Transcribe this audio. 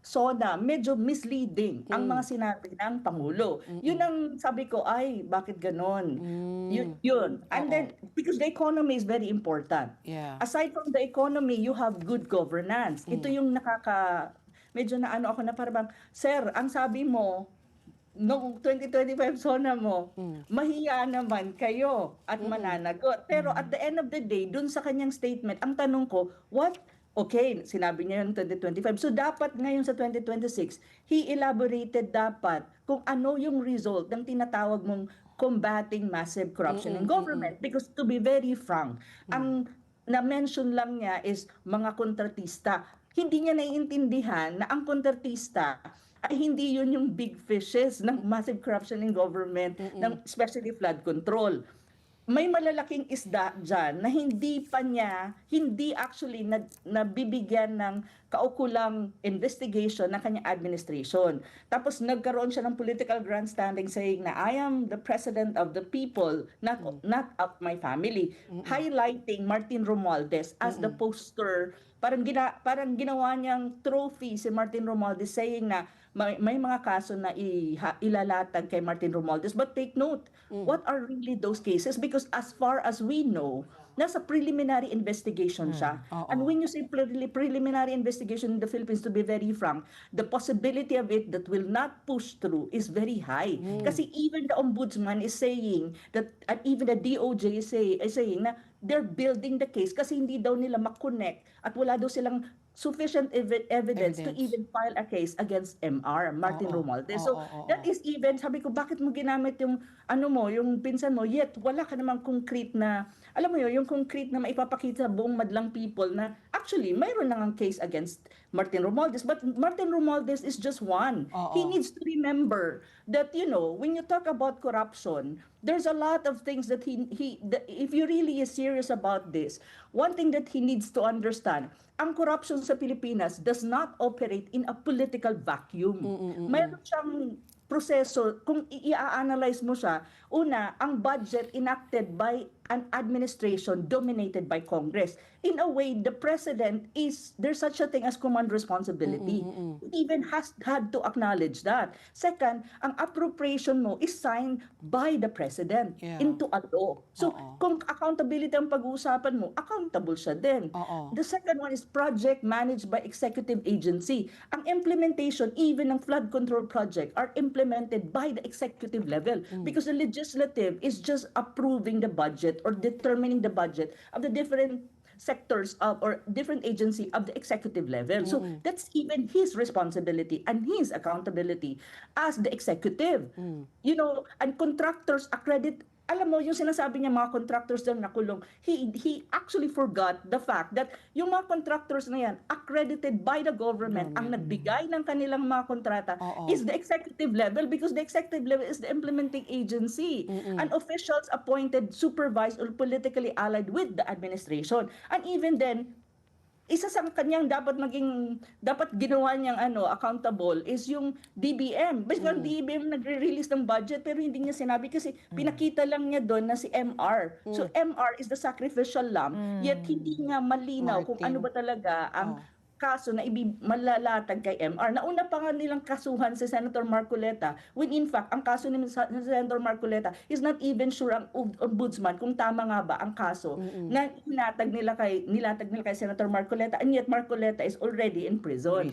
SONA, medyo misleading ang mga Hmm. sinabi ng Pangulo. Yun Mm. ang sabi ko, ay, bakit ganon? Hmm. Yun. And Oo. then, because the economy is very important. Yeah. Aside from the economy, you have good governance. Ito Hmm. yung medyo na ano ako na parang, Sir, ang sabi mo, noong 2025 SONA mo, Hmm. mahiya naman kayo at Mm. mananagot. Pero at the end of the day, dun sa kanyang statement, ang tanong ko, okay, sinabi niya yung 2025. So dapat ngayon sa 2026, he elaborated dapat kung ano yung result ng tinatawag mong combating massive corruption in Mm, mm. government. Because to be very frank, Hmm. ang na-mention lang niya is mga kontratista. Hindi niya naiintindihan na ang kontratista ay hindi yun yung big fishes ng massive corruption in government, Mm. ng especially flood control. May malalaking isda dyan na hindi actually nabibigyan ng kaukulang investigation ng kanyang administration. Tapos nagkaroon siya ng political grandstanding saying na I am the president of the people, Hmm. not of my family. Mm. Highlighting Martin Romualdez as the Mm. poster, parang ginawa niyang trophy si Martin Romualdez saying na may mga kaso na ilalatag kay Martin Romualdez. But take note, Hmm. what are really those cases? Because as far as we know, nasa preliminary investigation siya. And Oo. when you say preliminary investigation in the Philippines, to be very frank, the possibility of it that will not push through is very high. Hmm. Kasi even the ombudsman is saying that, and even the DOJ is saying na they're building the case kasi hindi daw nila makonect at wala daw silang sufficient evidence to Evidence. even file a case against Martin Oo. Romualdez. Oo, So oo. that is even, sabi ko, bakit mo ginamit yung yung pinsan mo, yet wala ka namang concrete na, alam mo yun, yung concrete na maipapakita sa buong madlang people na actually mayroon lang ang case against Martin Romualdez. But Martin Romualdez is just one. He Oo. needs to remember that, when you talk about corruption, there's a lot of things that if you really is serious about this, one thing that he needs to understand, ang corruption sa Pilipinas does not operate in a political vacuum. Mm, mm. Mayroon siyang proseso, kung i-analyze mo siya, una, ang budget enacted by an administration dominated by Congress. In a way, the president there's such a thing as command Mm, responsibility. mm. He even had to acknowledge that. Second, ang appropriation mo is signed by the president Yeah. into a law. So, Oo. kung accountability ang pag-uusapan mo, accountable siya din. Oo. The second one is project managed by executive agency. Ang implementation, even ng flood control project, are implemented by the executive level Hmm. because the legislative is just approving the budget or determining the budget of the different sectors or different agency of the executive level. So Mm. that's even his responsibility and his accountability as the executive. Hmm. And contractors alam mo, yung sinasabi niya mga contractors daw nakulong, he actually forgot the fact that yung mga contractors na yan, accredited by the government, ang Government. nagbigay ng kanilang mga kontrata Oo. is the executive level because the executive level is the implementing agency and Mm. officials appointed, supervised, or politically allied with the administration. And even then, isa sa kanyang dapat ginawa niyang accountable is yung DBM. Basta ang Hmm. DBM nagre-release ng budget pero hindi niya sinabi kasi pinakita lang niya doon na si MR. So MR is the sacrificial lamb, yet hindi nga malinaw kung ano Martin. ba talaga ang Oh. kaso na malalatag kay MR. Nauna pa nga nilang kasuhan si Senator Marcoleta when in fact, ang kaso ni Senator Marcoleta is not even sure ang ombudsman kung tama nga ba ang kaso Mm. na nilatag nila kay Senator Marcoleta, and yet Marcoleta is already in prison.